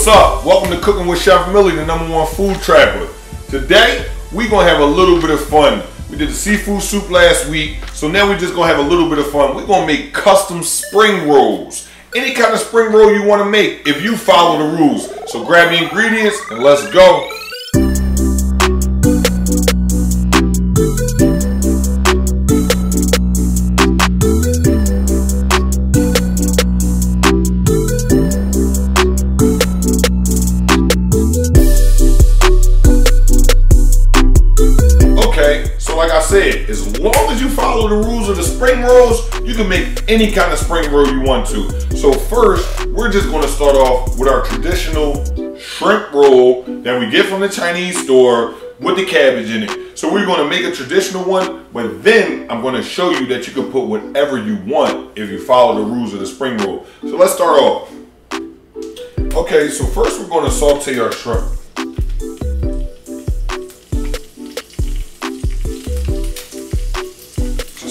What's up? Welcome to Cooking with Chef Millie, the #1 food traveler. Today, we're gonna have a little bit of fun. We did the seafood soup last week, so now we're just gonna have a little bit of fun. We're gonna make custom spring rolls. Any kind of spring roll you wanna make if you follow the rules. So grab the ingredients and let's go. Like I said, as long as you follow the rules of the spring rolls, you can make any kind of spring roll you want to. So first, we're just gonna start off with our traditional shrimp roll that we get from the Chinese store with the cabbage in it. So we're gonna make a traditional one, but then I'm gonna show you that you can put whatever you want if you follow the rules of the spring roll. So let's start off. Okay, so first we're gonna saute our shrimp.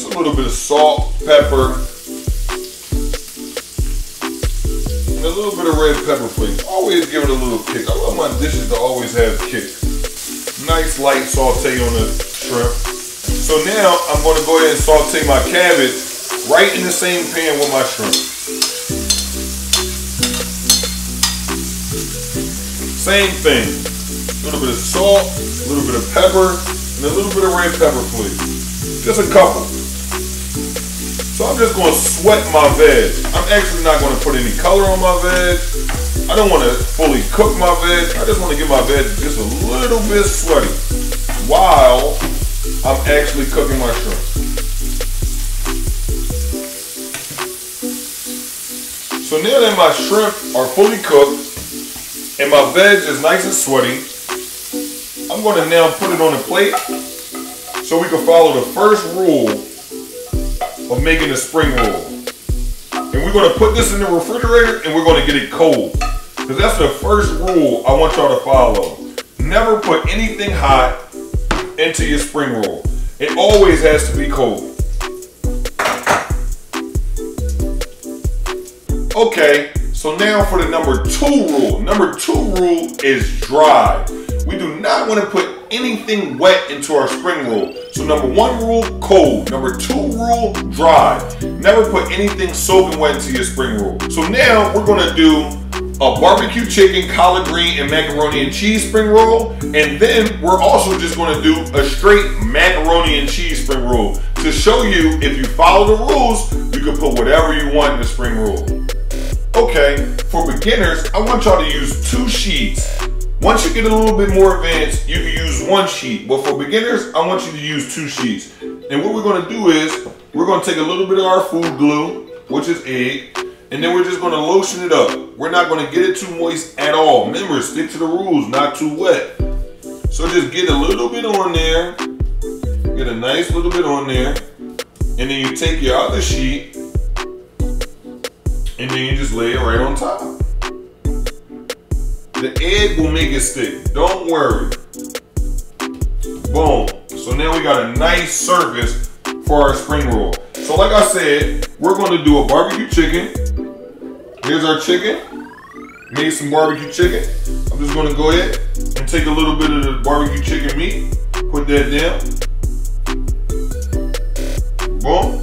A little bit of salt, pepper, and a little bit of red pepper flakes. Always give it a little kick. I love my dishes to always have kick. Nice light saute on the shrimp. So now I'm going to go ahead and saute my cabbage right in the same pan with my shrimp. Same thing. A little bit of salt, a little bit of pepper, and a little bit of red pepper flakes. Just a couple. So I'm just going to sweat my veg. I'm actually not going to put any color on my veg. I don't want to fully cook my veg. I just want to get my veg just a little bit sweaty while I'm actually cooking my shrimp. So now that my shrimp are fully cooked and my veg is nice and sweaty, I'm going to now put it on a plate so we can follow the first rule of making a spring roll. And we're gonna put this in the refrigerator and we're gonna get it cold. Because that's the first rule I want y'all to follow. Never put anything hot into your spring roll. It always has to be cold. Okay, so now for the #2 rule. #2 rule is dry. We do not want to put anything wet into our spring roll. So #1 rule, cold. #2 rule, dry. Never put anything soaking wet into your spring roll. So now we're gonna do a barbecue chicken, collard green, and macaroni and cheese spring roll. And then we're also just gonna do a straight macaroni and cheese spring roll to show you if you follow the rules, you can put whatever you want in the spring roll. Okay, for beginners, I want y'all to use 2 sheets. Once you get a little bit more advanced, you can use 1 sheet. But for beginners, I want you to use 2 sheets. And what we're gonna do is, we're gonna take a little bit of our food glue, which is egg, and then we're just gonna lotion it up. We're not gonna get it too moist at all. Remember, stick to the rules, not too wet. So just get a little bit on there, get a nice little bit on there, and then you take your other sheet, and then you just lay it right on top. The egg will make it stick, don't worry. Boom. So now we got a nice surface for our spring roll. So like I said, we're gonna do a barbecue chicken. Here's our chicken. Made some barbecue chicken. I'm just gonna go ahead and take a little bit of the barbecue chicken meat, put that down. Boom.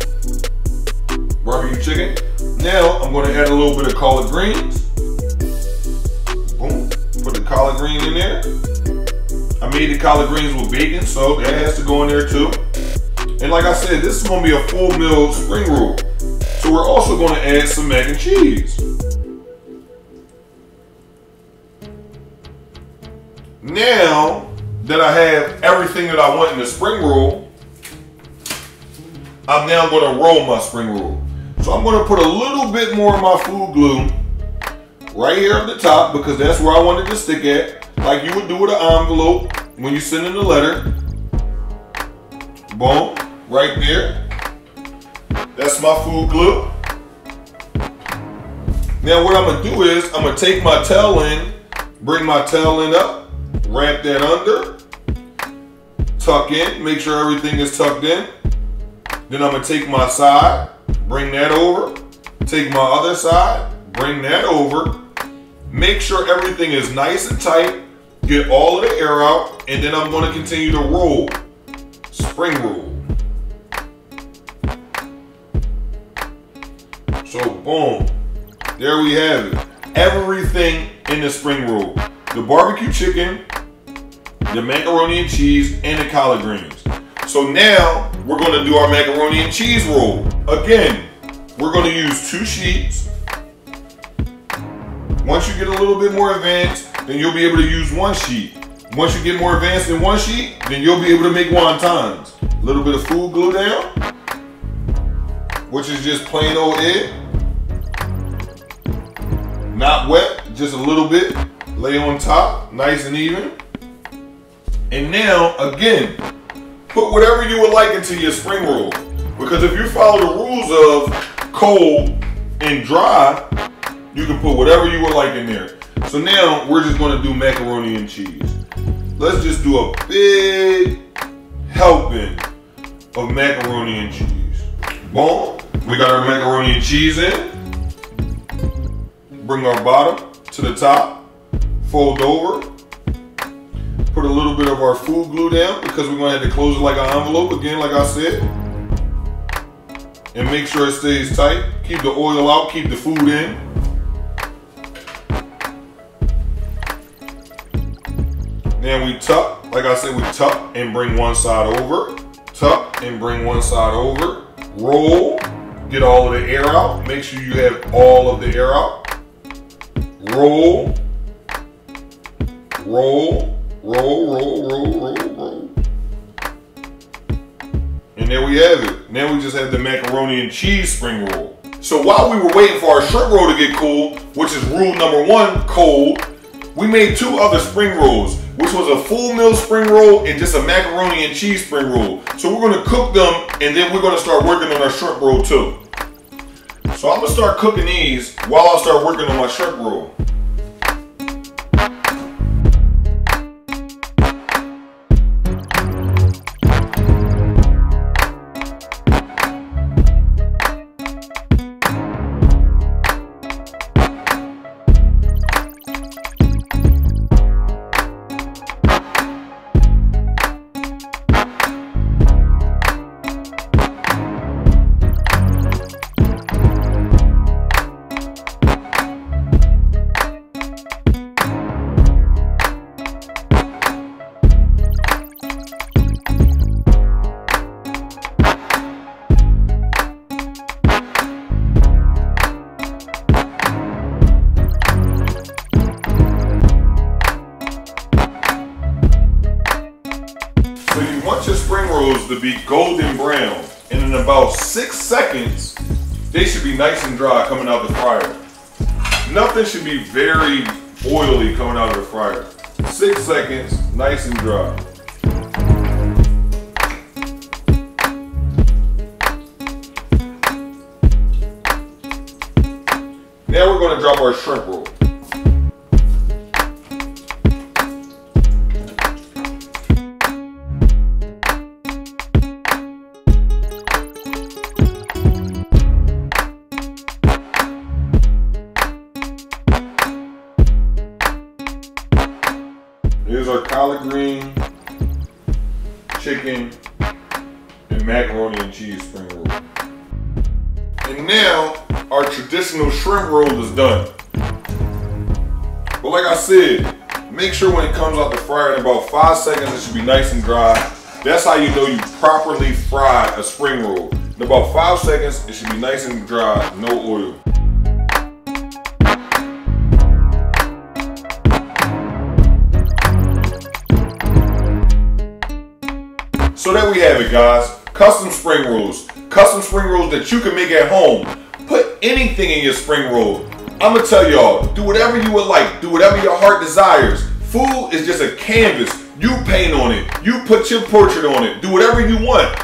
Barbecue chicken. Now I'm gonna add a little bit of collard greens. Boom. Put the collard green in there. I made the collard greens with bacon, so that has to go in there too. And like I said, this is gonna be a full meal spring roll. So we're also gonna add some mac and cheese. Now that I have everything that I want in the spring roll, I'm now gonna roll my spring roll. So I'm gonna put a little bit more of my food glue right here at the top because that's where I want it to stick at, like you would do with an envelope when you send in the letter. Boom, right there. That's my food glue. Now what I'm gonna do is I'm gonna take my tail end, bring my tail end up, wrap that under, tuck in, make sure everything is tucked in. Then I'm gonna take my side, bring that over, take my other side, bring that over, Make sure everything is nice and tight. Get all of the air out, and then I'm going to continue to roll. Spring roll. So boom, there we have it. Everything in the spring roll. The barbecue chicken, the macaroni and cheese, and the collard greens. So now we're going to do our macaroni and cheese roll. Again, we're going to use 2 sheets. Once you get a little bit more advanced, then you'll be able to use 1 sheet. Once you get more advanced than 1 sheet, then you'll be able to make wontons. A little bit of food glue down, which is just plain old egg. Not wet, just a little bit. Lay on top, nice and even. And now, again, put whatever you would like into your spring roll. Because if you follow the rules of cold and dry, you can put whatever you would like in there. So now we're just going to do macaroni and cheese. Let's just do a big helping of macaroni and cheese. Boom. We got our macaroni and cheese in. Bring our bottom to the top. Fold over. Put a little bit of our food glue down because we're going to have to close it like an envelope again, like I said. And make sure it stays tight. Keep the oil out, keep the food in. Then we tuck, like I said, we tuck and bring one side over. Tuck and bring one side over. Roll, get all of the air out. Make sure you have all of the air out. Roll, roll, roll, roll, roll, roll, roll. And there we have it. Now we just have the macaroni and cheese spring roll. So while we were waiting for our shrimp roll to get cool, which is rule number 1, cold, we made 2 other spring rolls, which was a full meal spring roll and just a macaroni and cheese spring roll. So we're gonna cook them and then we're gonna start working on our shrimp roll too. So I'm gonna start cooking these while I start working on my shrimp roll. Your spring rolls to be golden brown, and in about 6 seconds they should be nice and dry coming out the fryer. Nothing should be very oily coming out of the fryer. 6 seconds, nice and dry. Now we're going to drop our shrimp roll. Here's our collard green, chicken, and macaroni and cheese spring roll. And now our traditional shrimp roll is done. But like I said, make sure when it comes out the fryer in about 5 seconds, it should be nice and dry. That's how you know you properly fried a spring roll. In about 5 seconds, it should be nice and dry, no oil. So there we have it, guys. Custom spring rolls. Custom spring rolls that you can make at home. Put anything in your spring roll. I'm gonna tell y'all, do whatever you would like. Do whatever your heart desires. Food is just a canvas. You paint on it. You put your portrait on it. Do whatever you want.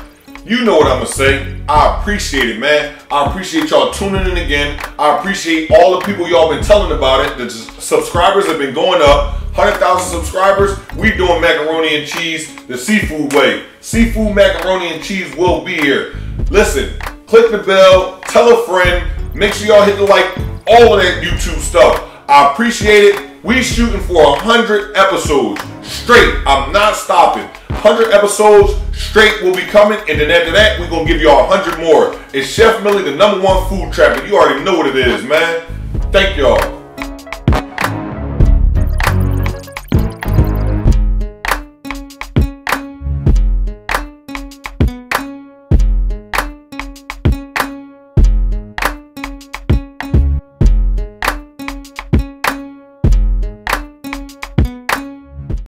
You know what I'm gonna say. I appreciate it, man. I appreciate y'all tuning in again. I appreciate all the people y'all been telling about it. The subscribers have been going up. 100,000 subscribers. We doing macaroni and cheese the seafood way. Seafood macaroni and cheese will be here. Listen, click the bell, tell a friend, make sure y'all hit the like, all of that YouTube stuff. I appreciate it. We shooting for 100 episodes straight. I'm not stopping. 100 episodes straight will be coming, and then after that, we're gonna give y'all 100 more. It's Chef Millie, the #1 food trapper. You already know what it is, man. Thank y'all.